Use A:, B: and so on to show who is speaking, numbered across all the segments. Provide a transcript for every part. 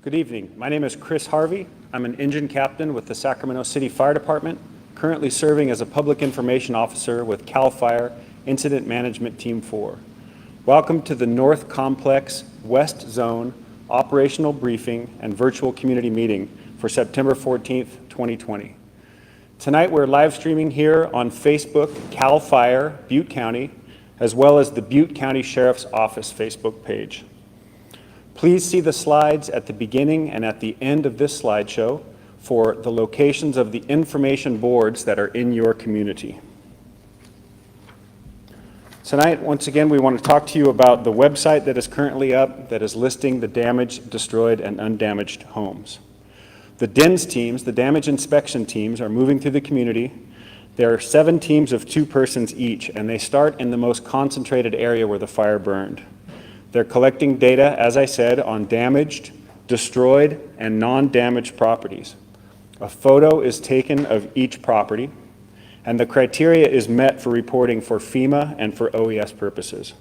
A: Good evening. My name is Chris Harvey. I'm an engine captain with the Sacramento City Fire Department, currently serving as a public information officer with CAL FIRE Incident Management Team 4. Welcome to the North Complex West Zone operational briefing and virtual community meeting for September 14th, 2020. Tonight we're live streaming here on Facebook, CAL FIRE, Butte County, as well as the Butte County Sheriff's Office Facebook page. Please see the slides at the beginning and at the end of this slideshow for the locations of the information boards that are in your community. Tonight, once again, we want to talk to you about the website that is currently up that is listing the damaged, destroyed, and undamaged homes. The DINS teams, the damage inspection teams, are moving through the community. There are 7 teams of 2 persons each, and they start in the most concentrated area where the fire burned. They're collecting data, as I said, on damaged, destroyed, and non-damaged properties. A photo is taken of each property, and the criteria is met for reporting for FEMA and for OES purposes.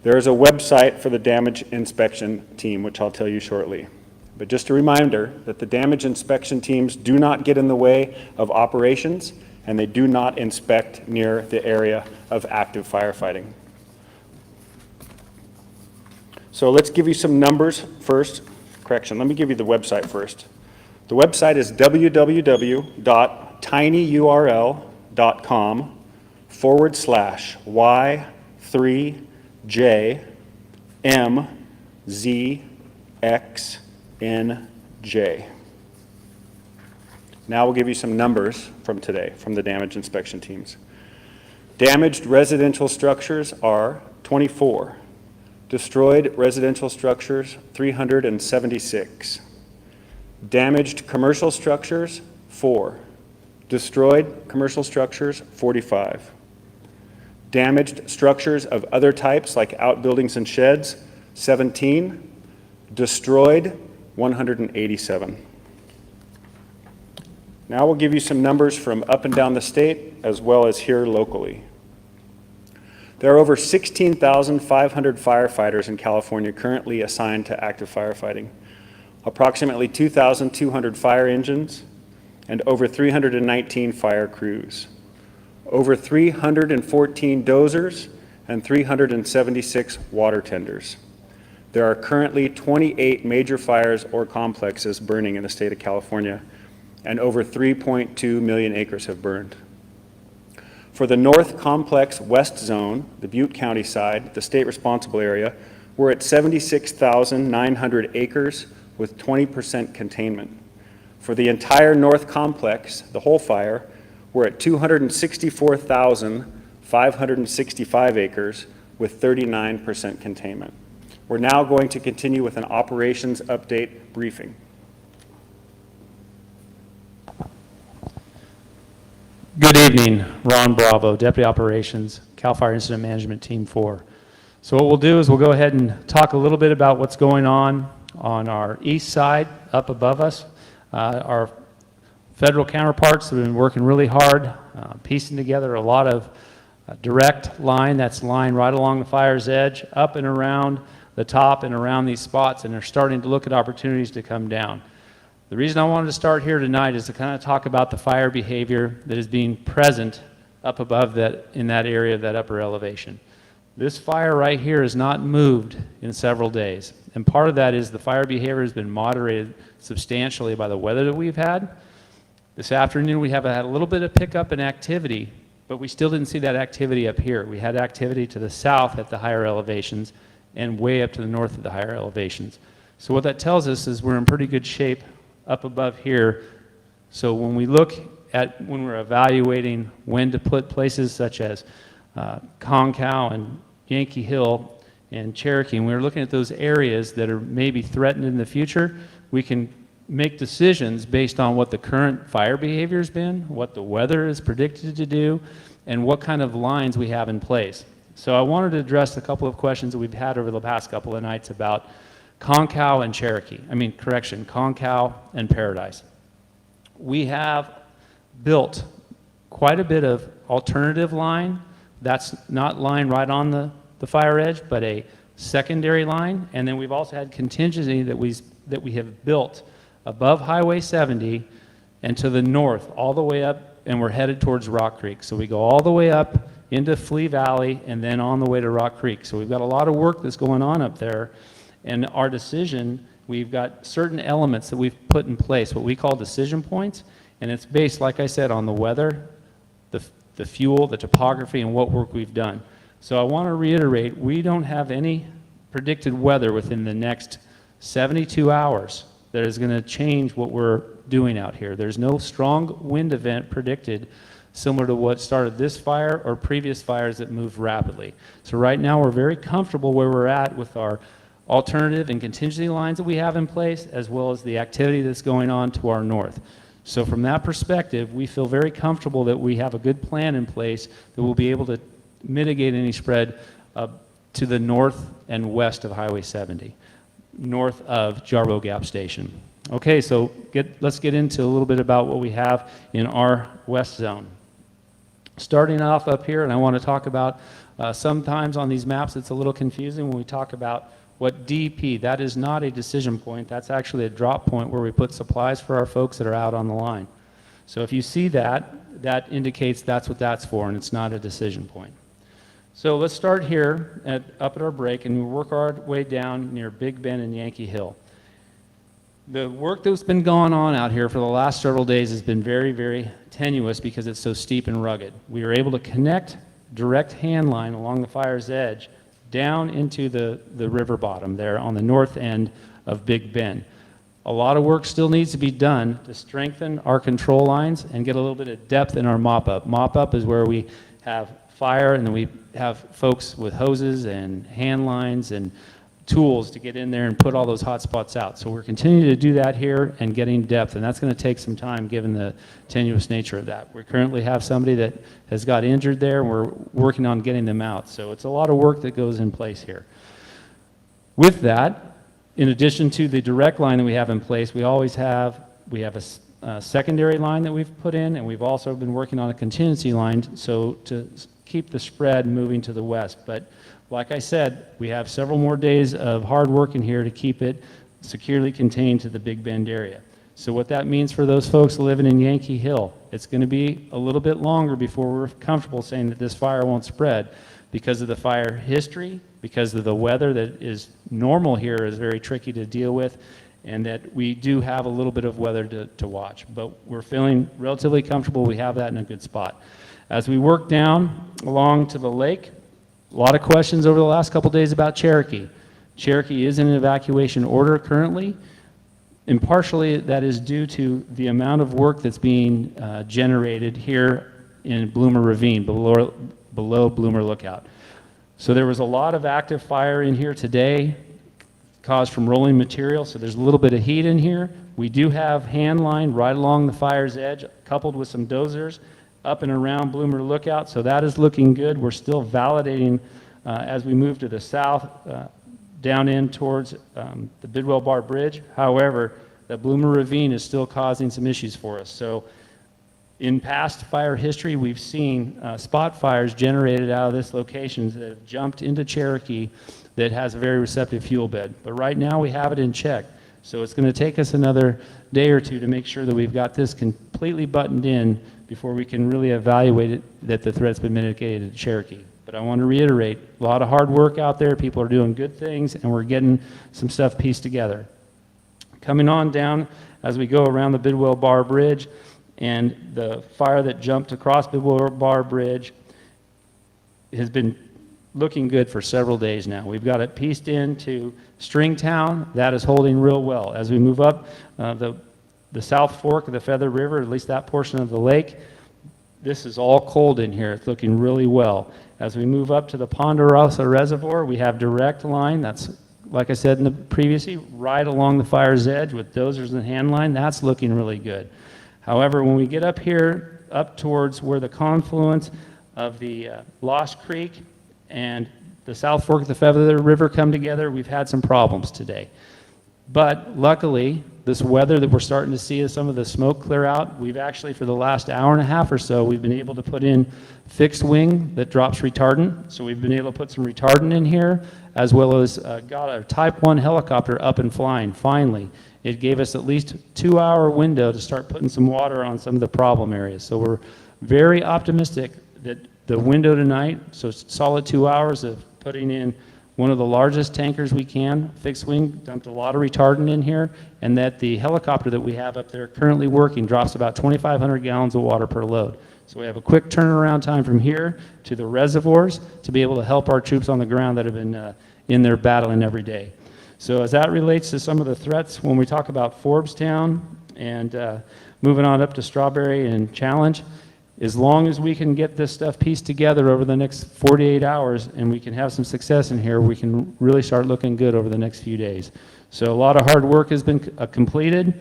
A: There is a website for the damage inspection team, which I'll tell you shortly. But just a reminder that the damage inspection teams do not get in the way of operations, and they do not inspect near the area of active firefighting. So let's give you some numbers first. Correction, let me give you the website first. The website is www.tinyurl.com/Y3JMZXNJ. Now we'll give you some numbers from today from the damage inspection teams. Damaged residential structures are 24. Destroyed residential structures, 376. Damaged commercial structures, 4. Destroyed commercial structures, 45. Damaged structures of other types like outbuildings and sheds, 17. Destroyed, 187. Now we'll give you some numbers from up and down the state as well as here locally. There are over 16,500 firefighters in California currently assigned to active firefighting, approximately 2,200 fire engines, and over 319 fire crews, over 314 dozers, and 376 water tenders. There are currently 28 major fires or complexes burning in the state of California, and over 3.2 million acres have burned. For the North Complex West Zone, the Butte County side, the state responsible area, we're at 76,900 acres with 20% containment. For the entire North Complex, the whole fire, we're at 264,565 acres with 39% containment. We're now going to continue with an operations update briefing.
B: Good evening, Ron Bravo, Deputy Operations, CAL FIRE Incident Management Team 4. So what we'll do is we'll go ahead and talk a little bit about what's going on our east side, up above us. Our federal counterparts have been working really hard, piecing together a lot of direct line, that's line right along the fire's edge, up and around the top and around these spots, and they're starting to look at opportunities to come down. The reason I wanted to start here tonight is to kind of talk about the fire behavior that is being present up above that, in that area of that upper elevation. This fire right here is not moved in several days. And part of that is the fire behavior has been moderated substantially by the weather that we've had. This afternoon we have had a little bit of pickup in activity, but we still didn't see that activity up here. We had activity to the south at the higher elevations and way up to the north of the higher elevations. So what that tells us is we're in pretty good shape up above here. So when we look at, when we're evaluating when to put places such as Concow and Yankee Hill and Cherokee, and we're looking at those areas that are maybe threatened in the future, we can make decisions based on what the current fire behavior has been, what the weather is predicted to do, and what kind of lines we have in place. So I wanted to address a couple of questions that we've had over the past couple of nights about Concow and Cherokee, Concow and Paradise. We have built quite a bit of alternative line. That's not line right on the fire edge, but a secondary line. And then we've also had contingency that that we have built above Highway 70 and to the north, all the way up, and we're headed towards Rock Creek. So we go all the way up into Flea Valley and then on the way to Rock Creek. So we've got a lot of work that's going on up there. And our decision, we've got certain elements that we've put in place, what we call decision points. And it's based, like I said, on the weather, the fuel, the topography, and what work we've done. So I want to reiterate, we don't have any predicted weather within the next 72 hours that is going to change what we're doing out here. There's no strong wind event predicted similar to what started this fire or previous fires that moved rapidly. So right now we're very comfortable where we're at with our alternative and contingency lines that we have in place, as well as the activity that's going on to our north. So from that perspective, we feel very comfortable that we have a good plan in place that will be able to mitigate any spread to the north and west of Highway 70, north of Jarbo Gap Station. Okay, so let's get into a little bit about what we have in our west zone. Starting off up here, and I want to talk about, sometimes on these maps it's a little confusing when we talk about what DP, that is not a decision point, that's actually a drop point where we put supplies for our folks that are out on the line. So if you see that, that indicates that's what that's for, and it's not a decision point. So let's start here up at our break, and we'll work our way down near Big Bend and Yankee Hill. The work that's been going on out here for the last several days has been very, very tenuous because it's so steep and rugged. We were able to connect direct hand line along the fire's edge down into the river bottom there on the north end of Big Bend. A lot of work still needs to be done to strengthen our control lines and get a little bit of depth in our mop-up. Mop-up is where we have fire and then we have folks with hoses and hand lines and tools to get in there and put all those hot spots out. So we're continuing to do that here and getting depth, and that's going to take some time given the tenuous nature of that. We currently have somebody that has got injured there, and we're working on getting them out. So it's a lot of work that goes in place here. With that, in addition to the direct line that we have in place, we have a secondary line that we've put in, and we've also been working on a contingency line so to keep the spread moving to the west. But like I said, we have several more days of hard work in here to keep it securely contained to the Big Bend area. So what that means for those folks living in Yankee Hill, it's going to be a little bit longer before we're comfortable saying that this fire won't spread because of the fire history, because of the weather that is normal here is very tricky to deal with, and that we do have a little bit of weather to watch. But we're feeling relatively comfortable. We have that in a good spot. As we work down along to the lake, a lot of questions over the last couple days about Cherokee. Cherokee is in an evacuation order currently, and partially that is due to the amount of work that's being generated here in Bloomer Ravine, below Bloomer Lookout. So there was a lot of active fire in here today, caused from rolling material, so there's a little bit of heat in here. We do have hand line right along the fire's edge, coupled with some dozers up and around Bloomer Lookout, so that is looking good. We're still validating as we move to the south, down in towards the Bidwell Bar Bridge. However, the Bloomer Ravine is still causing some issues for us. So in past fire history, we've seen spot fires generated out of this location that have jumped into Cherokee that has a very receptive fuel bed. But right now we have it in check. So it's going to take us another day or two to make sure that we've got this completely buttoned in before we can really evaluate it that the threat's been mitigated at Cherokee. But I want to reiterate, a lot of hard work out there, people are doing good things, and we're getting some stuff pieced together. Coming on down as we go around the Bidwell Bar Bridge, and the fire that jumped across Bidwell Bar Bridge has been looking good for several days now. We've got it pieced into Stringtown. That is holding real well. As we move up the South Fork of the Feather River, at least that portion of the lake, this is all cold in here. It's looking really well. As we move up to the Ponderosa Reservoir, we have direct line. That's, like I said in the previously, right along the fire's edge with dozers and hand line. That's looking really good. However, when we get up here, up towards where the confluence of the Lost Creek and the South Fork of the Feather River come together, we've had some problems today. But luckily, this weather that we're starting to see as some of the smoke clear out, we've actually, for the last hour and a half or so, we've been able to put in fixed wing that drops retardant. So we've been able to put some retardant in here, as well as got a Type 1 helicopter up and flying, finally. It gave us at least 2-hour window to start putting some water on some of the problem areas. So we're very optimistic that the window tonight, so solid 2 hours of putting in one of the largest tankers we can, fixed wing, dumped a lot of retardant in here, and that the helicopter that we have up there currently working drops about 2,500 gallons of water per load. So we have a quick turnaround time from here to the reservoirs to be able to help our troops on the ground that have been in there battling every day. So as that relates to some of the threats, when we talk about Forbes-town and moving on up to Strawberry and Challenge, as long as we can get this stuff pieced together over the next 48 hours and we can have some success in here, we can really start looking good over the next few days. So a lot of hard work has been completed,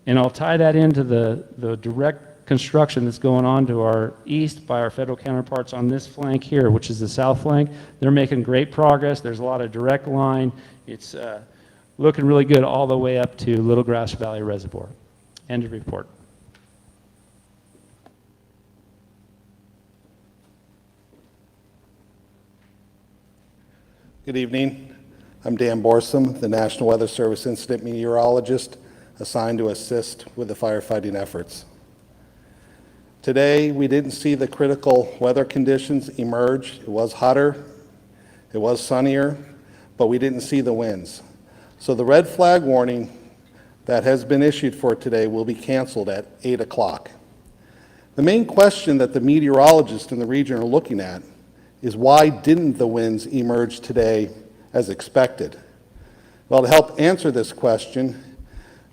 B: and I'll tie that into the direct construction that's going on to our east by our federal counterparts on this flank here, which is the south flank. They're making great progress. There's a lot of direct line. It's looking really good all the way up to Little Grass Valley Reservoir. End of report.
C: Good evening. I'm Dan Borsum, the National Weather Service Incident Meteorologist assigned to assist with the firefighting efforts. Today, we didn't see the critical weather conditions emerge. It was hotter, it was sunnier, but we didn't see the winds. So the red flag warning that has been issued for today will be canceled at 8 o'clock. The main question that the meteorologists in the region are looking at is why didn't the winds emerge today as expected? Well, to help answer this question,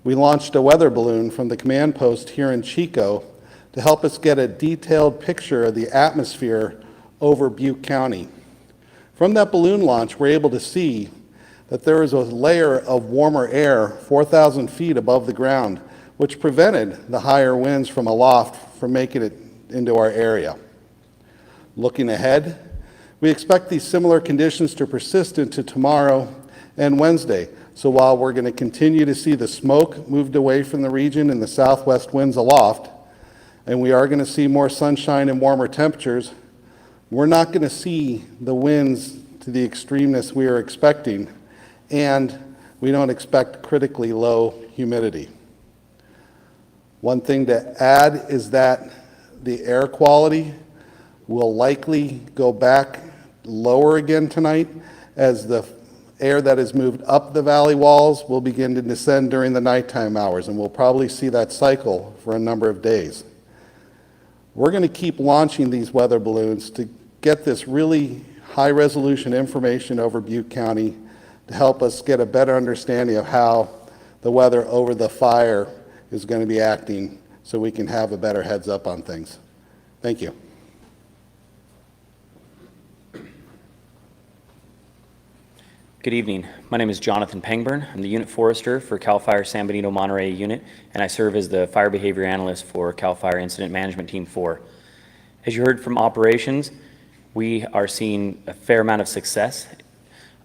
C: we launched a weather balloon from the command post here in Chico to help us get a detailed picture of the atmosphere over Butte County. From that balloon launch, we're able to see that there is a layer of warmer air 4,000 feet above the ground, which prevented the higher winds from aloft from making it into our area. Looking ahead, we expect these similar conditions to persist into tomorrow and Wednesday. So while we're going to continue to see the smoke moved away from the region and the southwest winds aloft, and we are going to see more sunshine and warmer temperatures, we're not going to see the winds to the extremeness we are expecting, and we don't expect critically low humidity. One thing to add is that the air quality will likely go back lower again tonight as the air that has moved up the valley walls will begin to descend during the nighttime hours, and we'll probably see that cycle for a number of days. We're going to keep launching these weather balloons to get this really high resolution information over Butte County to help us get a better understanding of how the weather over the fire is going to be acting so we can have a better heads up on things. Thank you.
D: Good evening. My name is Jonathan Pangburn. I'm the Unit Forester for CAL FIRE San Benito Monterey Unit, and I serve as the Fire Behavior Analyst for CAL FIRE Incident Management Team 4. As you heard from operations, we are seeing a fair amount of success.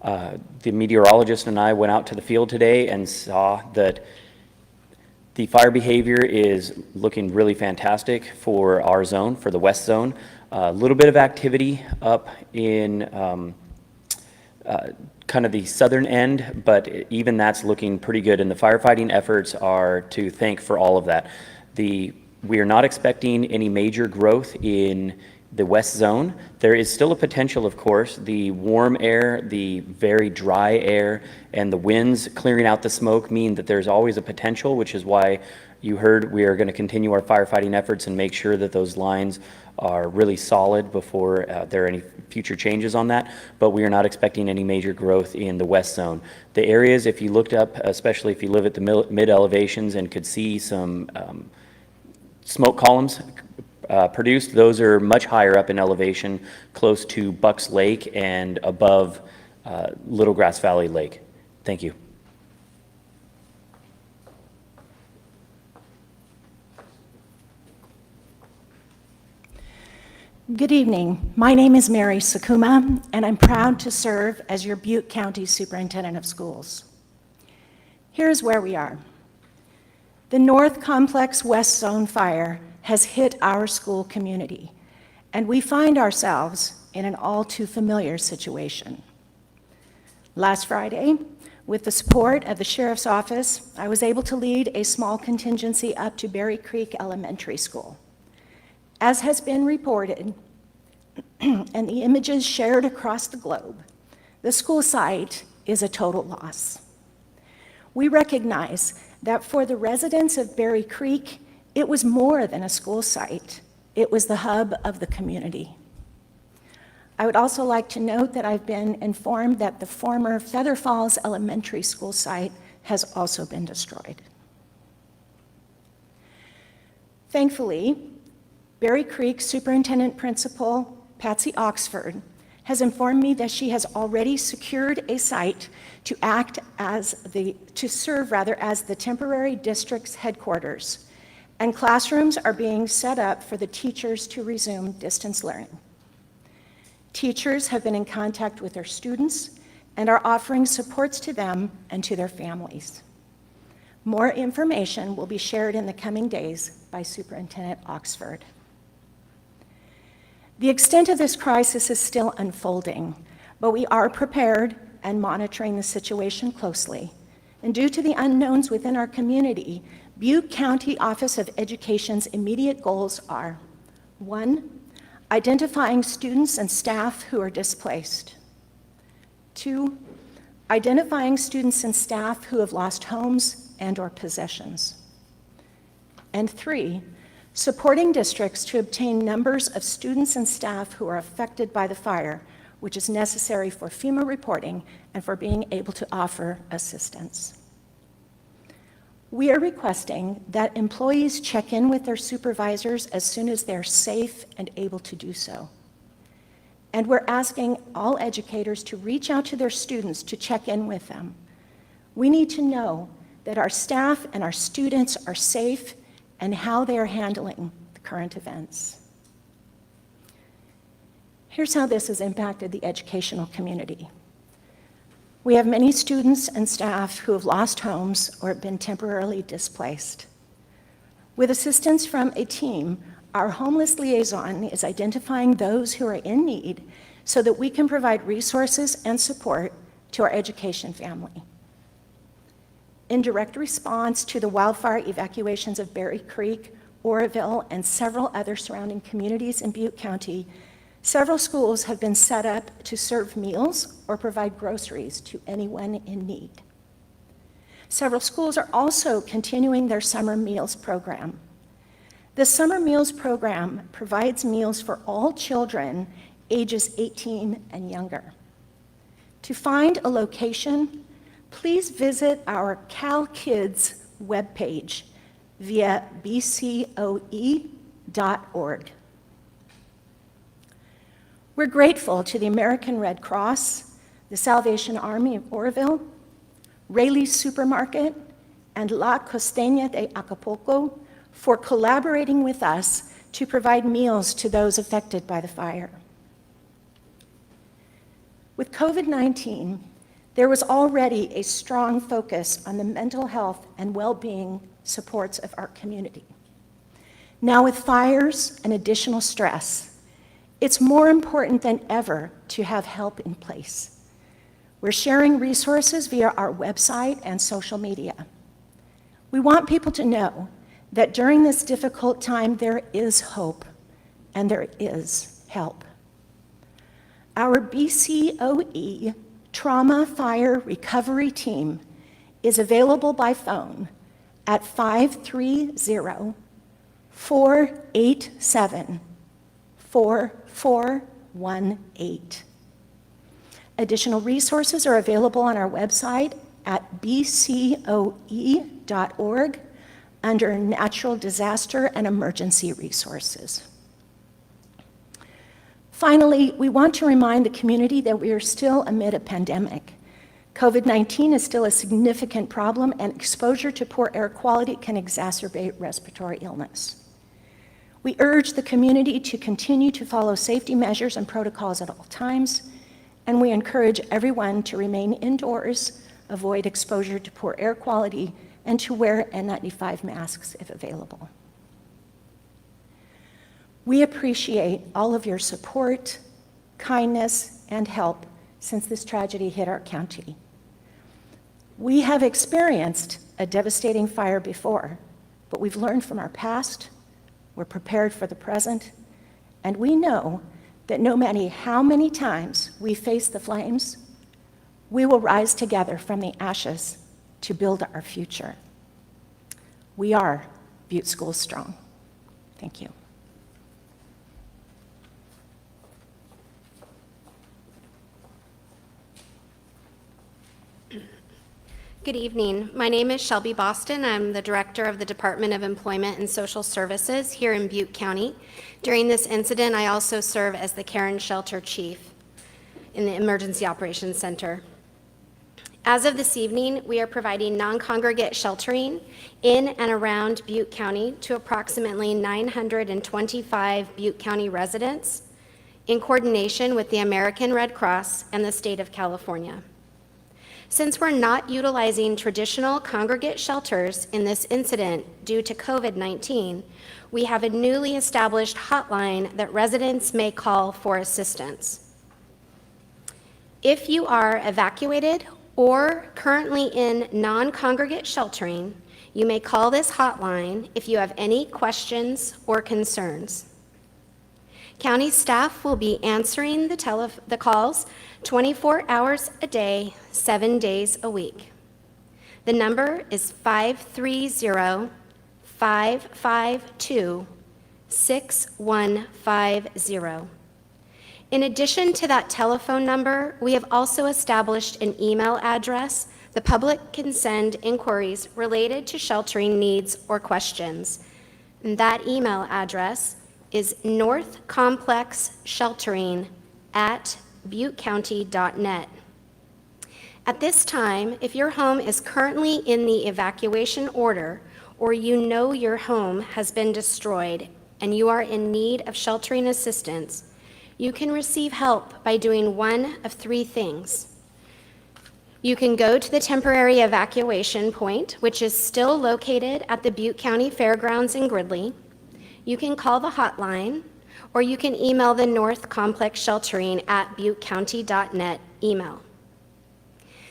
D: The meteorologist and I went out to the field today and saw that the fire behavior is looking really fantastic for our zone, for the west zone. A little bit of activity up in kind of the southern end, but even that's looking pretty good, and the firefighting efforts are to thank for all of that. We are not expecting any major growth in the west zone. There is still a potential, of course. The warm air, the very dry air, and the winds clearing out the smoke mean that there's always a potential, which is why you heard we are going to continue our firefighting efforts and make sure that those lines are really solid before there are any future changes on that, but we are not expecting any major growth in the west zone. The areas, if you looked up, especially if you live at the mid elevations and could see some smoke columns produced, those are much higher up in elevation, close to Bucks Lake and above Little Grass Valley Lake. Thank you.
E: Good evening. My name is Mary Sakuma, and I'm proud to serve as your Butte County Superintendent of Schools. Here's where we are. The North Complex West Zone fire has hit our school community, and we find ourselves in an all too familiar situation. Last Friday, with the support of the Sheriff's Office, I was able to lead a small contingency up to Berry Creek Elementary School. As has been reported, and the images shared across the globe, the school site is a total loss. We recognize that for the residents of Berry Creek, it was more than a school site. It was the hub of the community. I would also like to note that I've been informed that the former Feather Falls Elementary School site has also been destroyed. Thankfully, Berry Creek Superintendent Principal Patsy Oxford has informed me that she has already secured a site to serve as the temporary district's headquarters, and classrooms are being set up for the teachers to resume distance learning. Teachers have been in contact with their students and are offering supports to them and to their families. More information will be shared in the coming days by Superintendent Oxford. The extent of this crisis is still unfolding, but we are prepared and monitoring the situation closely. And due to the unknowns within our community, Butte County Office of Education's immediate goals are: 1, identifying students and staff who are displaced. 2, identifying students and staff who have lost homes and/or possessions. And 3, supporting districts to obtain numbers of students and staff who are affected by the fire, which is necessary for FEMA reporting and for being able to offer assistance. We are requesting that employees check in with their supervisors as soon as they're safe and able to do so. And we're asking all educators to reach out to their students to check in with them. We need to know that our staff and our students are safe and how they are handling the current events. Here's how this has impacted the educational community. We have many students and staff who have lost homes or have been temporarily displaced. With assistance from a team, our homeless liaison is identifying those who are in need so that we can provide resources and support to our education family. In direct response to the wildfire evacuations of Berry Creek, Oroville, and several other surrounding communities in Butte County, several schools have been set up to serve meals or provide groceries to anyone in need. Several schools are also continuing their summer meals program. The summer meals program provides meals for all children ages 18 and younger. To find a location, please visit our Cal Kids webpage via bcoe.org. We're grateful to the American Red Cross, the Salvation Army of Oroville, Rayleigh's Supermarket, and La Costeña de Acapulco for collaborating with us to provide meals to those affected by the fire. With COVID-19, there was already a strong focus on the mental health and well-being supports of our community. Now with fires and additional stress, it's more important than ever to have help in place. We're sharing resources via our website and social media. We want people to know that during this difficult time, there is hope and there is help. Our BCOE Trauma Fire Recovery Team is available by phone at 530-487-4418. Additional resources are available on our website at bcoe.org under Natural Disaster and Emergency Resources. Finally, we want to remind the community that we are still amid a pandemic. COVID-19 is still a significant problem, and exposure to poor air quality can exacerbate respiratory illness. We urge the community to continue to follow safety measures and protocols at all times, and we encourage everyone to remain indoors, avoid exposure to poor air quality, and to wear N95 masks if available. We appreciate all of your support, kindness, and help since this tragedy hit our county. We have experienced a devastating fire before, but we've learned from our past, we're prepared for the present, and we know that no matter how many times we face the flames, we will rise together from the ashes to build our future. We are Butte Schools Strong. Thank you.
F: Good evening. My name is Shelby Boston. I'm the Director of the Department of Employment and Social Services here in Butte County. During this incident, I also serve as the Care and Shelter Chief in the Emergency Operations Center. As of this evening, we are providing non-congregate sheltering in and around Butte County to approximately 925 Butte County residents in coordination with the American Red Cross and the state of California. Since we're not utilizing traditional congregate shelters in this incident due to COVID-19, we have a newly established hotline that residents may call for assistance. If you are evacuated or currently in non-congregate sheltering, you may call this hotline if you have any questions or concerns. County staff will be answering the calls 24 hours a day, 7 days a week. The number is 530-552-6150. In addition to that telephone number, we have also established an email address the public can send inquiries related to sheltering needs or questions. And that email address is northcomplexsheltering@buttecounty.net. At this time, if your home is currently in the evacuation order, or you know your home has been destroyed and you are in need of sheltering assistance, you can receive help by doing one of three things. You can go to the temporary evacuation point, which is still located at the Butte County Fairgrounds in Gridley. You can call the hotline, or you can email the North Complex Sheltering at buttecounty.net email.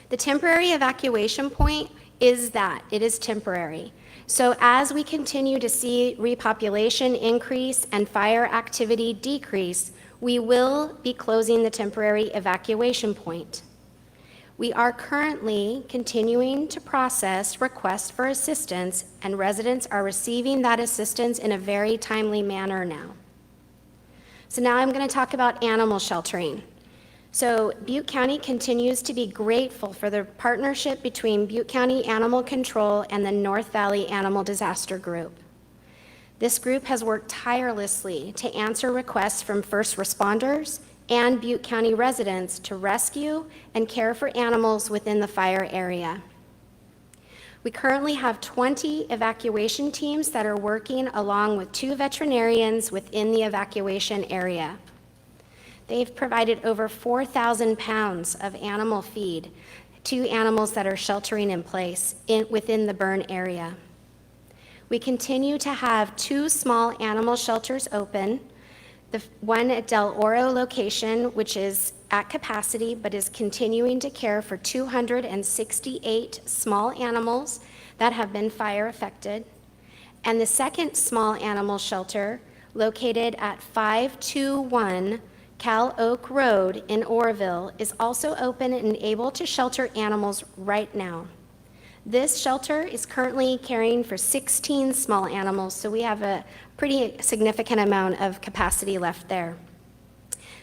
F: The temporary evacuation point is that it is temporary. So as we continue to see repopulation increase and fire activity decrease, we will be closing the temporary evacuation point. We are currently continuing to process requests for assistance, and residents are receiving that assistance in a very timely manner now. So now I'm going to talk about animal sheltering. So Butte County continues to be grateful for the partnership between Butte County Animal Control and the North Valley Animal Disaster Group. This group has worked tirelessly to answer requests from first responders and Butte County residents to rescue and care for animals within the fire area. We currently have 20 evacuation teams that are working along with 2 veterinarians within the evacuation area. They've provided over 4,000 pounds of animal feed to animals that are sheltering in place within the burn area. We continue to have 2 small animal shelters open, the one at Del Oro location, which is at capacity but is continuing to care for 268 small animals that have been fire affected, and the second small animal shelter located at 521 Cal Oak Road in Oroville is also open and able to shelter animals right now. This shelter is currently caring for 16 small animals, so we have a pretty significant amount of capacity left there.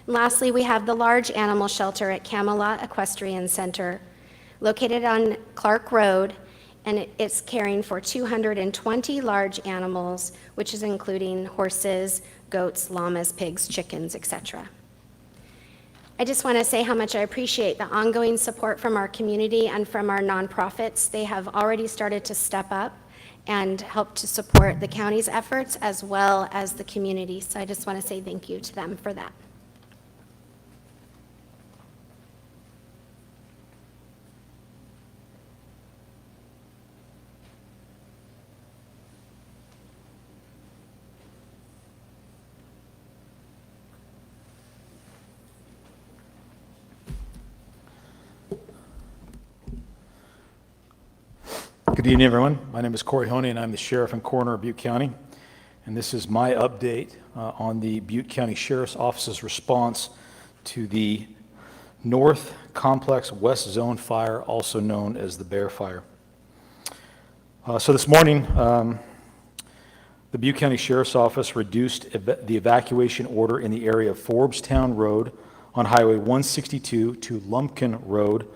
F: And lastly, we have the large animal shelter at Camelot Equestrian Center, located on Clark Road, and it's caring for 220 large animals, which is including horses, goats, llamas, pigs, chickens, etc. I just want to say how much I appreciate the ongoing support from our community and from our nonprofits. They have already started to step up and help to support the county's efforts as well as the community. So I just want to say thank you to them for that.
G: Good evening, everyone. My name is Corey Honey, and I'm the Sheriff and Coroner of Butte County. And this is my update on the Butte County Sheriff's Office's response to the North Complex West Zone fire, also known as the Bear Fire. So this morning, the Butte County Sheriff's Office reduced the evacuation order in the area of Forbes-Town Road on Highway 162 to Lumpkin Road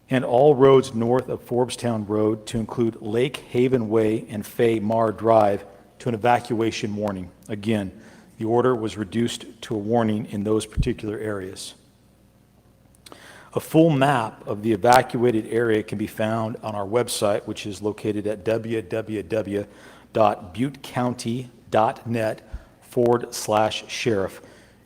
G: and all roads north of Forbes-Town Road to include Lake Haven Way and Fay Mar Drive to an evacuation warning. Again, the order was reduced to a warning in those particular areas. A full map of the evacuated area can be found on our website, which is located at www.buttecounty.net/sheriff.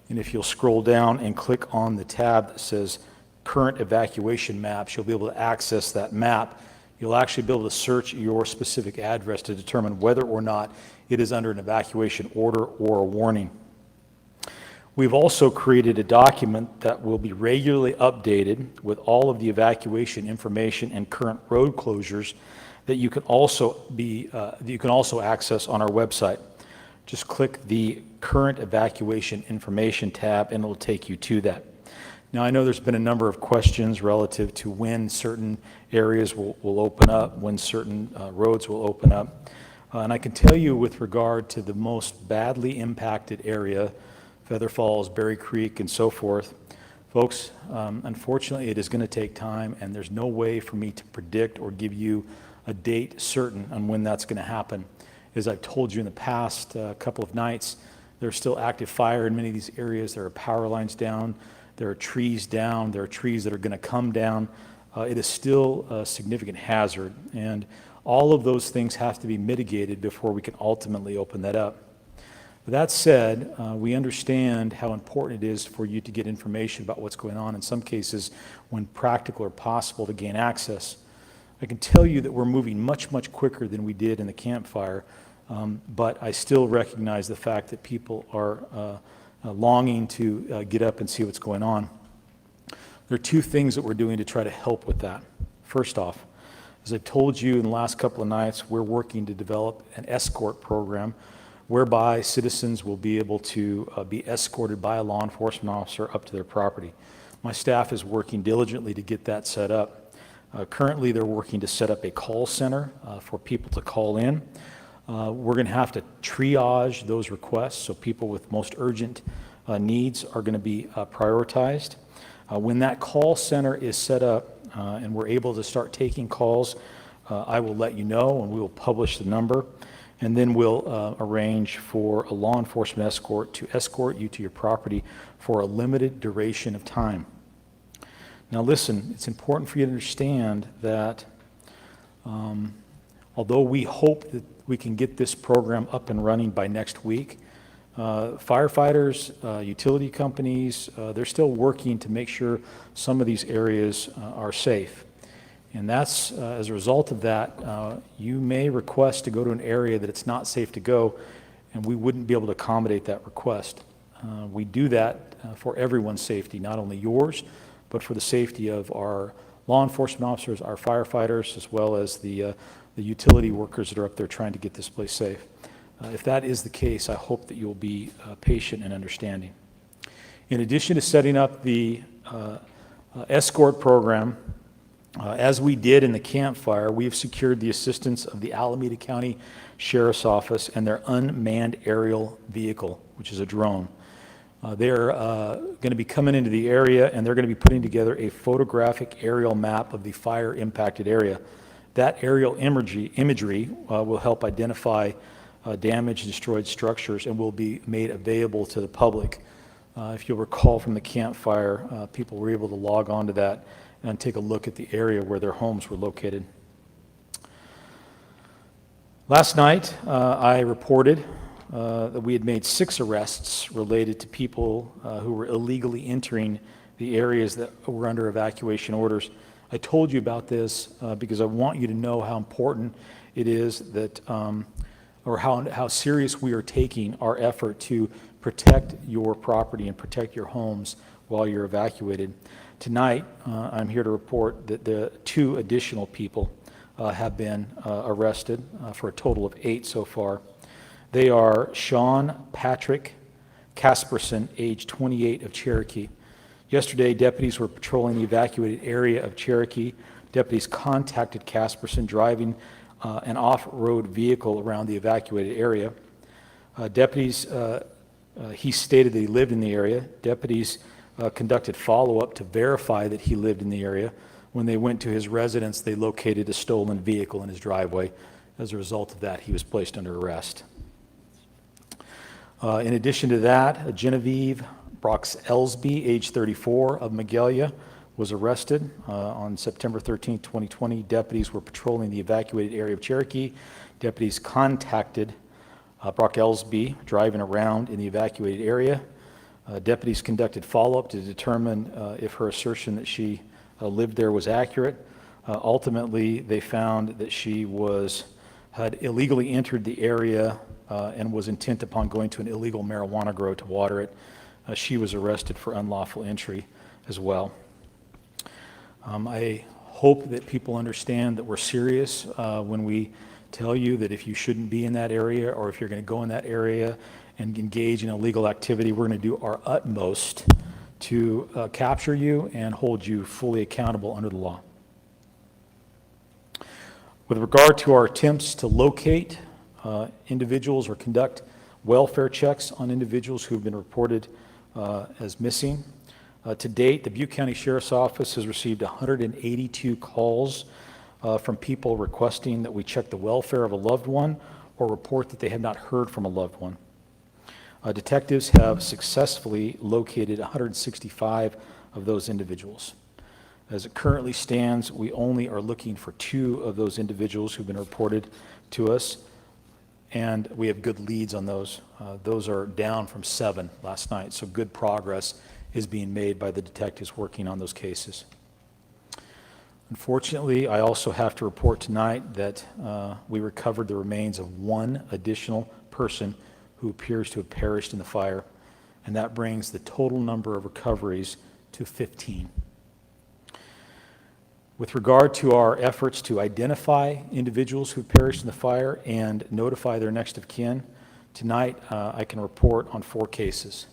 G: And if you'll scroll down and click on the tab that says Current Evacuation Maps, you'll be able to access that map. You'll actually be able to search your specific address to determine whether or not it is under an evacuation order or a warning. We've also created a document that will be regularly updated with all of the evacuation information and current road closures that you can also access on our website. Just click the Current Evacuation Information tab and it will take you to that. Now, I know there's been a number of questions relative to when certain areas will open up, when certain roads will open up. And I can tell you with regard to the most badly impacted area, Feather Falls, Berry Creek, and so forth, folks, unfortunately, it is going to take time, and there's no way for me to predict or give you a date certain on when that's going to happen. As I've told you in the past couple of nights, there's still active fire in many of these areas. There are power lines down. There are trees down. There are trees that are going to come down. It is still a significant hazard, and all of those things have to be mitigated before we can ultimately open that up. That said, we understand how important it is for you to get information about what's going on, in some cases when practical or possible to gain access. I can tell you that we're moving much, much quicker than we did in the campfire, but I still recognize the fact that people are longing to get up and see what's going on. There are two things that we're doing to try to help with that. First off, as I've told you in the last couple of nights, we're working to develop an escort program whereby citizens will be able to be escorted by a law enforcement officer up to their property. My staff is working diligently to get that set up. Currently, they're working to set up a call center for people to call in. We're going to have to triage those requests, so people with most urgent needs are going to be prioritized. When that call center is set up and we're able to start taking calls, I will let you know and we will publish the number, and then we'll arrange for a law enforcement escort to escort you to your property for a limited duration of time. Now listen, it's important for you to understand that although we hope that we can get this program up and running by next week, firefighters, utility companies, they're still working to make sure some of these areas are safe. And that's, as a result of that, you may request to go to an area that it's not safe to go, and we wouldn't be able to accommodate that request. We do that for everyone's safety, not only yours, but for the safety of our law enforcement officers, our firefighters, as well as the utility workers that are up there trying to get this place safe. If that is the case, I hope that you'll be patient and understanding. In addition to setting up the escort program, as we did in the campfire, we have secured the assistance of the Alameda County Sheriff's Office and their unmanned aerial vehicle, which is a drone. They're going to be coming into the area, and they're going to be putting together a photographic aerial map of the fire impacted area. That aerial imagery will help identify damaged, destroyed structures and will be made available to the public. If you'll recall from the campfire, people were able to log on to that and take a look at the area where their homes were located. Last night, I reported that we had made 6 arrests related to people who were illegally entering the areas that were under evacuation orders. I told you about this because I want you to know how important it is that, or how serious we are taking our effort to protect your property and protect your homes while you're evacuated. Tonight, I'm here to report that the 2 additional people have been arrested for a total of 8 so far. They are Sean Patrick Casperson, age 28, of Cherokee. Yesterday, deputies were patrolling the evacuated area of Cherokee. Deputies contacted Casperson driving an off-road vehicle around the evacuated area. He stated that he lived in the area. Deputies conducted follow-up to verify that he lived in the area. When they went to his residence, they located a stolen vehicle in his driveway. As a result of that, he was placed under arrest. In addition to that, Genevieve Brox Ellsby, age 34, of Magalia, was arrested on September 13, 2020. Deputies were patrolling the evacuated area of Cherokee. Deputies contacted Brock Ellsby driving around in the evacuated area. Deputies conducted follow-up to determine if her assertion that she lived there was accurate. Ultimately, they found that she had illegally entered the area and was intent upon going to an illegal marijuana grow to water it. She was arrested for unlawful entry as well. I hope that people understand that we're serious when we tell you that if you shouldn't be in that area, or if you're going to go in that area and engage in illegal activity, we're going to do our utmost to capture you and hold you fully accountable under the law. With regard to our attempts to locate individuals or conduct welfare checks on individuals who have been reported as missing, to date, the Butte County Sheriff's Office has received 182 calls from people requesting that we check the welfare of a loved one or report that they have not heard from a loved one. Detectives have successfully located 165 of those individuals. As it currently stands, we only are looking for 2 of those individuals who've been reported to us, and we have good leads on those. Those are down from 7 last night, so good progress is being made by the detectives working on those cases. Unfortunately, I also have to report tonight that we recovered the remains of 1 additional person who appears to have perished in the fire, and that brings the total number of recoveries to 15. With regard to our efforts to identify individuals who perished in the fire and notify their next of kin, tonight I can report on 4 cases.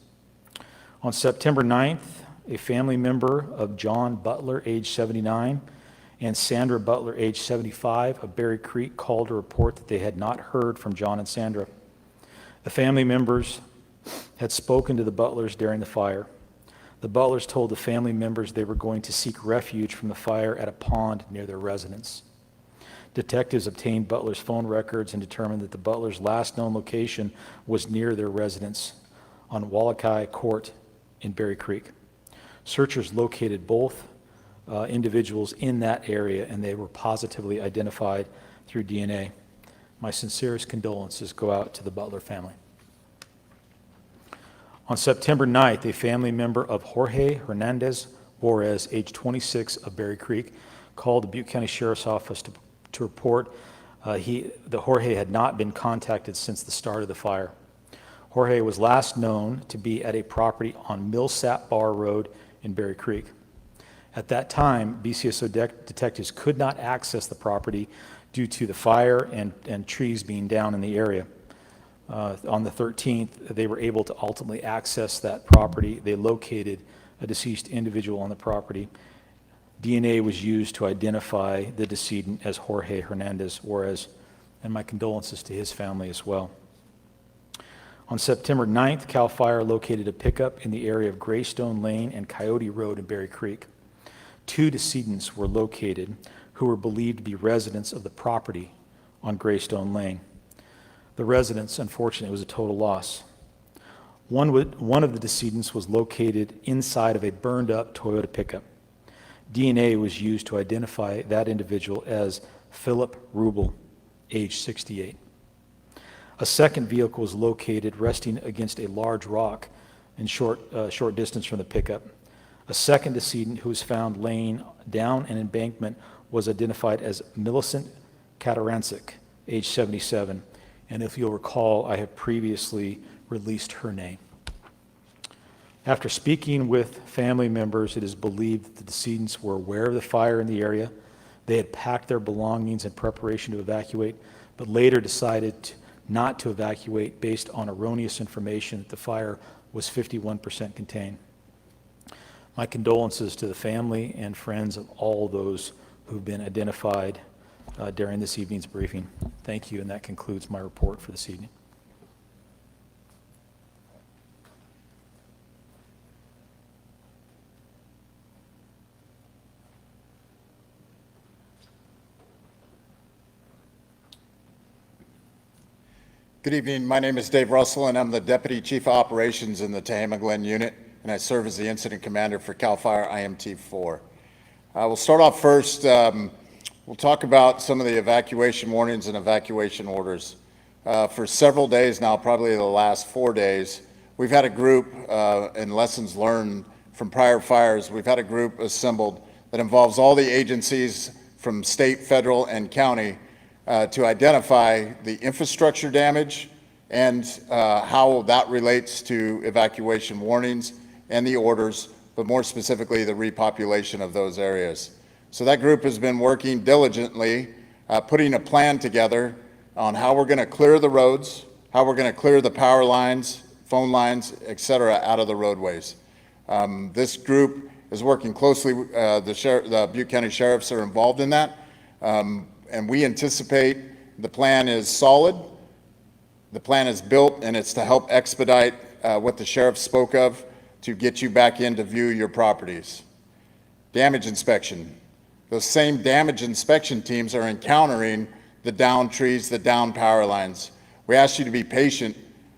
G: On September 9th, a family member of John Butler, age 79, and Sandra Butler, age 75, of Berry Creek, called to report that they had not heard from John and Sandra. The family members had spoken to the Butlers during the fire. The Butlers told the family members they were going to seek refuge from the fire at a pond near their residence. Detectives obtained Butler's phone records and determined that the Butlers' last known location was near their residence on Wallakai Court in Berry Creek. Searchers located both individuals in that area, and they were positively identified through DNA. My sincerest condolences go out to the Butler family. On September 9th, a family member of Jorge Hernandez Juarez, age 26, of Berry Creek, called the Butte County Sheriff's Office to report that Jorge had not been contacted since the start of the fire. Jorge was last known to be at a property on Millsap Bar Road in Berry Creek. At that time, BCSO detectives could not access the property due to the fire and trees being down in the area. On the 13th, they were able to ultimately access that property. They located a deceased individual on the property. DNA was used to identify the decedent as Jorge Hernandez Juarez, and my condolences to his family as well. On September 9th, CAL FIRE located a pickup in the area of Greystone Lane and Coyote Road in Berry Creek. 2 decedents were located who were believed to be residents of the property on Greystone Lane. The residence, unfortunately, was a total loss. One of the decedents was located inside of a burned-up Toyota pickup. DNA was used to identify that individual as Philip Rubel, age 68. A second vehicle was located resting against a large rock in short distance from the pickup. A second decedent who was found laying down an embankment was identified as Millicent Katarancic, age 77. And if you'll recall, I have previously released her name. After speaking with family members, it is believed that the decedents were aware of the fire in the area. They had packed their belongings in preparation to evacuate, but later decided not to evacuate based on erroneous information that the fire was 51% contained. My condolences to the family and friends of all those who've been identified during this evening's briefing. Thank you, and that concludes my report for this evening.
H: Good evening. My name is Dave Russell, and I'm the Deputy Chief of Operations in the Tehama Glen Unit, and I serve as the Incident Commander for CAL FIRE IMT 4. We'll start off first. We'll talk about some of the evacuation warnings and evacuation orders. For several days now, probably the last 4 days, we've had a group, and lessons learned from prior fires, we've had a group assembled that involves all the agencies from state, federal, and county to identify the infrastructure damage and how that relates to evacuation warnings and the orders, but more specifically, the repopulation of those areas. So that group has been working diligently, putting a plan together on how we're going to clear the roads, how we're going to clear the power lines, phone lines, et cetera, out of the roadways. This group is working closely, the Butte County Sheriffs are involved in that. And we anticipate the plan is solid, the plan is built, and it's to help expedite what the sheriff spoke of to get you back in to view your properties. Damage inspection. Those same damage inspection teams are encountering the downed trees, the downed power lines. We ask you to be patient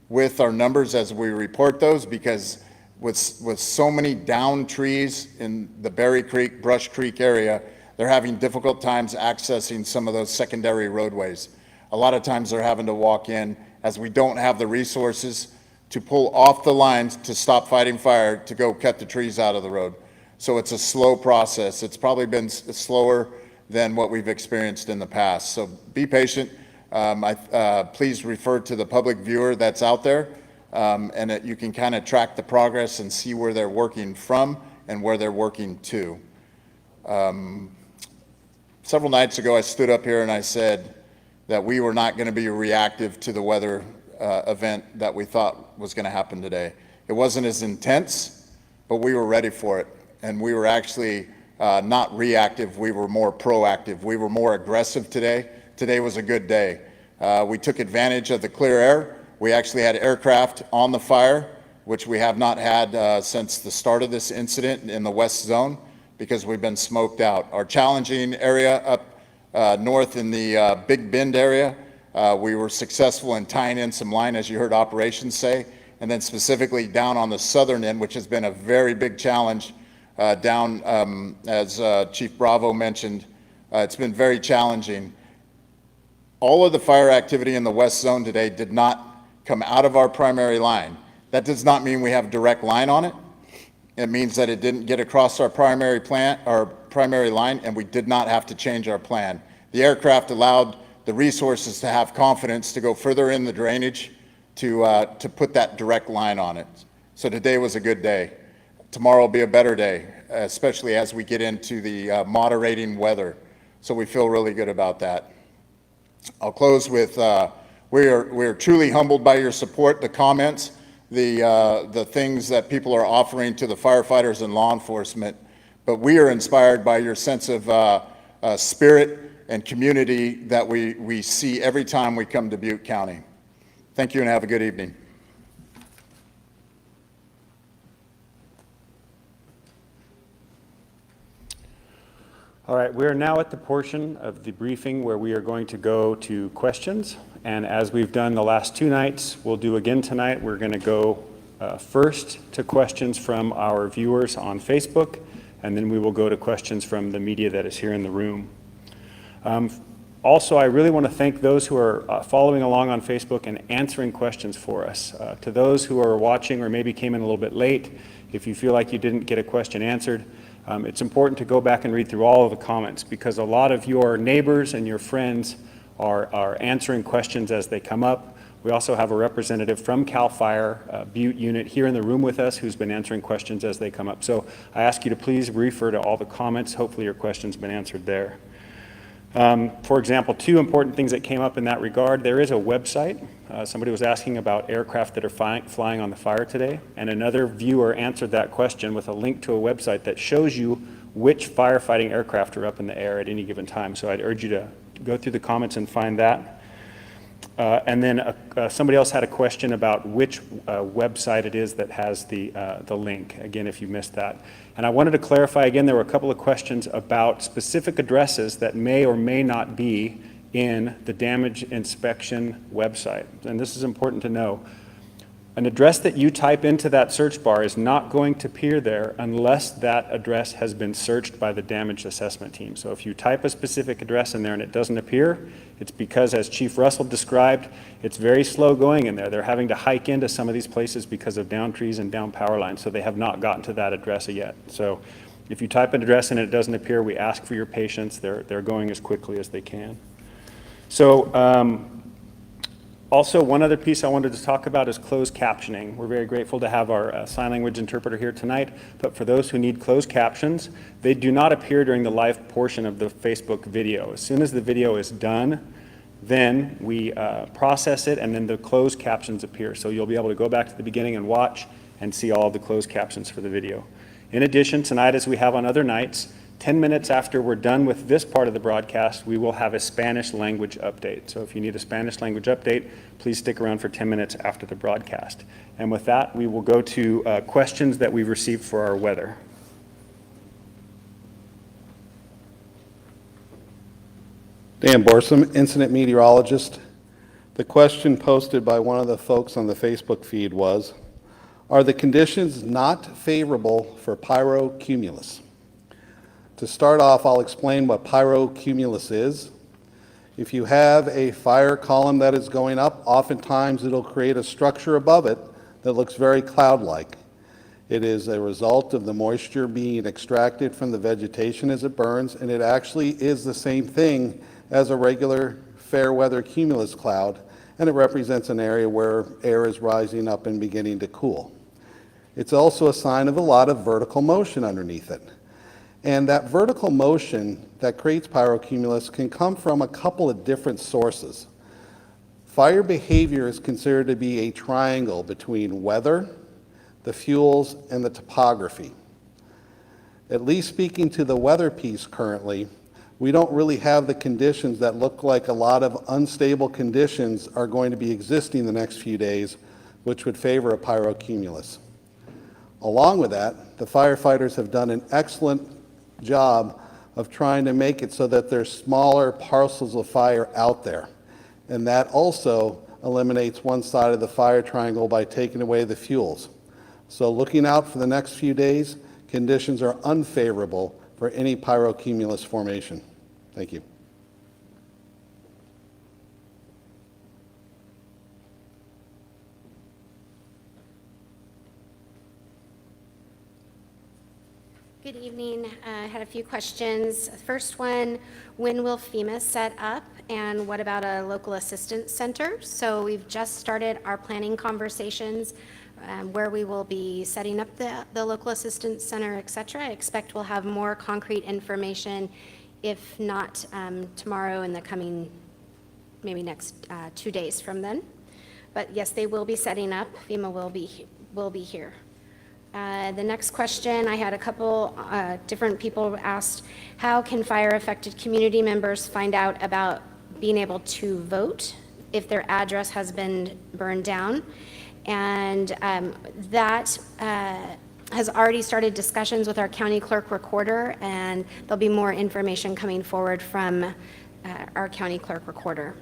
H: with our numbers as we report those, because with so many downed trees in the Berry Creek, Brush Creek area, they're having difficult times accessing some of those secondary roadways. A lot of times they're having to walk in as we don't have the resources to pull off the lines to stop fighting fire to go cut the trees out of the road. So it's a slow process. It's probably been slower than what we've experienced in the past. So be patient. Please refer to the public viewer that's out there, and that you can kind of track the progress and see where they're working from and where they're working to. Several nights ago, I stood up here and I said that we were not going to be reactive to the weather event that we thought was going to happen today. It wasn't as intense, but we were ready for it. And we were actually not reactive, we were more proactive. We were more aggressive today. Today was a good day. We took advantage of the clear air. We actually had aircraft on the fire, which we have not had since the start of this incident in the west zone, because we've been smoked out. Our challenging area up north in the Big Bend area, we were successful in tying in some line, as you heard operations say, and then specifically down on the southern end, which has been a very big challenge down, as Chief Bravo mentioned, it's been very challenging. All of the fire activity in the west zone today did not come out of our primary line. That does not mean we have direct line on it. It means that it didn't get across our primary line, and we did not have to change our plan. The aircraft allowed the resources to have confidence to go further in the drainage to put that direct line on it. So today was a good day. Tomorrow will be a better day, especially as we get into the moderating weather. So we feel really good about that. I'll close with, we are truly humbled by your support, the comments, the things that people are offering to the firefighters and law enforcement, but we are inspired by your sense of spirit and community that we see every time we come to Butte County. Thank you and have a good evening.
A: All right, we are now at the portion of the briefing where we are going to go to questions. And as we've done the last two nights, we'll do again tonight. We're going to go first to questions from our viewers on Facebook, and then we will go to questions from the media that is here in the room. Also, I really want to thank those who are following along on Facebook and answering questions for us. To those who are watching or maybe came in a little bit late, if you feel like you didn't get a question answered, it's important to go back and read through all of the comments, because a lot of your neighbors and your friends are answering questions as they come up. We also have a representative from CAL FIRE Butte unit here in the room with us who's been answering questions as they come up. So I ask you to please refer to all the comments. Hopefully your question's been answered there. For example, two important things that came up in that regard. There is a website. Somebody was asking about aircraft that are flying on the fire today, and another viewer answered that question with a link to a website that shows you which firefighting aircraft are up in the air at any given time. So I'd urge you to go through the comments and find that. And then somebody else had a question about which website it is that has the link, again, if you missed that. And I wanted to clarify again, there were a couple of questions about specific addresses that may or may not be in the damage inspection website. And this is important to know. An address that you type into that search bar is not going to appear there unless that address has been searched by the damage assessment team. So if you type a specific address in there and it doesn't appear, it's because, as Chief Russell described, it's very slow going in there. They're having to hike into some of these places because of down trees and down power lines, so they have not gotten to that address yet. So if you type an address and it doesn't appear, we ask for your patience. They're going as quickly as they can. So also, one other piece I wanted to talk about is closed captioning. We're very grateful to have our sign language interpreter here tonight, but for those who need closed captions, they do not appear during the live portion of the Facebook video. As soon as the video is done, then we process it, and then the closed captions appear. So you'll be able to go back to the beginning and watch and see all of the closed captions for the video. In addition, tonight, as we have on other nights, 10 minutes after we're done with this part of the broadcast, we will have a Spanish language update. So if you need a Spanish language update, please stick around for 10 minutes after the broadcast. And with that, we will go to questions that we've received for our weather.
C: Dan Borsum, incident meteorologist. The question posted by one of the folks on the Facebook feed was, are the conditions not favorable for pyrocumulus? To start off, I'll explain what pyrocumulus is. If you have a fire column that is going up, oftentimes it'll create a structure above it that looks very cloud-like. It is a result of the moisture being extracted from the vegetation as it burns, and it actually is the same thing as a regular fair weather cumulus cloud, and it represents an area where air is rising up and beginning to cool. It's also a sign of a lot of vertical motion underneath it. And that vertical motion that creates pyrocumulus can come from a couple of different sources. Fire behavior is considered to be a triangle between weather, the fuels, and the topography. At least speaking to the weather piece currently, we don't really have the conditions that look like a lot of unstable conditions are going to be existing the next few days, which would favor a pyrocumulus. Along with that, the firefighters have done an excellent job of trying to make it so that there's smaller parcels of fire out there. And that also eliminates one side of the fire triangle by taking away the fuels. So looking out for the next few days, conditions are unfavorable for any pyrocumulus formation. Thank you.
F: Good evening. I had a few questions. First one, when will FEMA set up, and what about a local assistance center? So we've just started our planning conversations where we will be setting up the local assistance center, et cetera. I expect we'll have more concrete information, if not tomorrow, in the coming, maybe next 2 days from then. But yes, they will be setting up. FEMA will be here. The next question, I had a couple different people asked, how can fire-affected community members find out about being able to vote if their address has been burned down? And that has already started discussions with our county clerk recorder, and there'll be more information coming forward from our county clerk recorder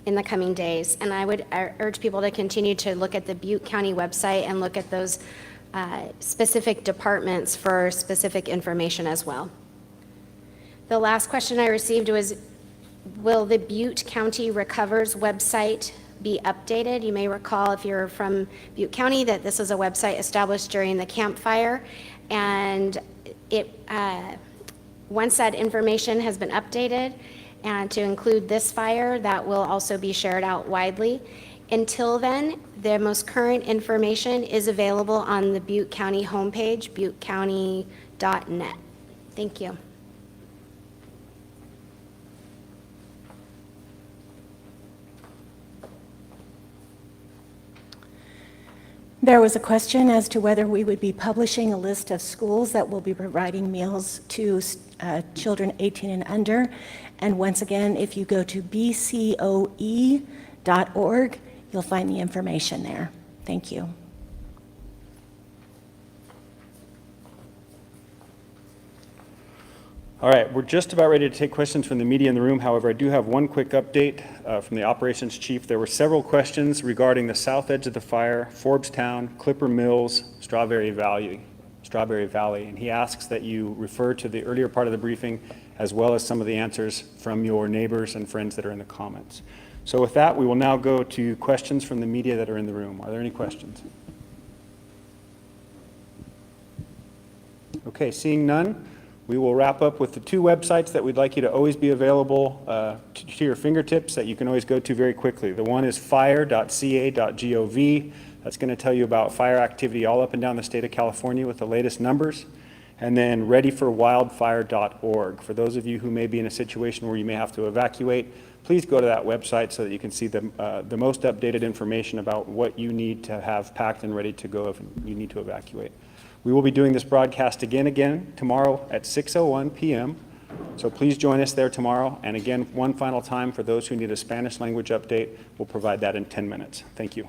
F: in the coming days. And I would urge people to continue to look at the Butte County website and look at those specific departments for specific information as well. The last question I received was, will the Butte County Recovers website be updated? You may recall, if you're from Butte County, that this is a website established during the Camp Fire, and once that information has been updated and to include this fire, that will also be shared out widely. Until then, the most current information is available on the Butte County homepage, buttecounty.net. Thank you.
E: There was a question as to whether we would be publishing a list of schools that will be providing meals to children 18 and under. And once again, if you go to bcoe.org, you'll find the information there. Thank you.
A: All right, we're just about ready to take questions from the media in the room. However, I do have one quick update from the operations chief. There were several questions regarding the south edge of the fire, Forbes-town, Clipper Mills, Strawberry Valley, and he asks that you refer to the earlier part of the briefing as well as some of the answers from your neighbors and friends that are in the comments. So with that, we will now go to questions from the media that are in the room. Are there any questions? Okay, seeing none, we will wrap up with the two websites that we'd like you to always be available to your fingertips that you can always go to very quickly. The one is fire.ca.gov. That's going to tell you about fire activity all up and down the state of California with the latest numbers. And then readyforwildfire.org. For those of you who may be in a situation where you may have to evacuate, please go to that website so that you can see the most updated information about what you need to have packed and ready to go if you need to evacuate. We will be doing this broadcast again tomorrow at 6:01 p.m. So please join us there tomorrow. And again, one final time for those who need a Spanish language update, we'll provide that in 10 minutes. Thank you.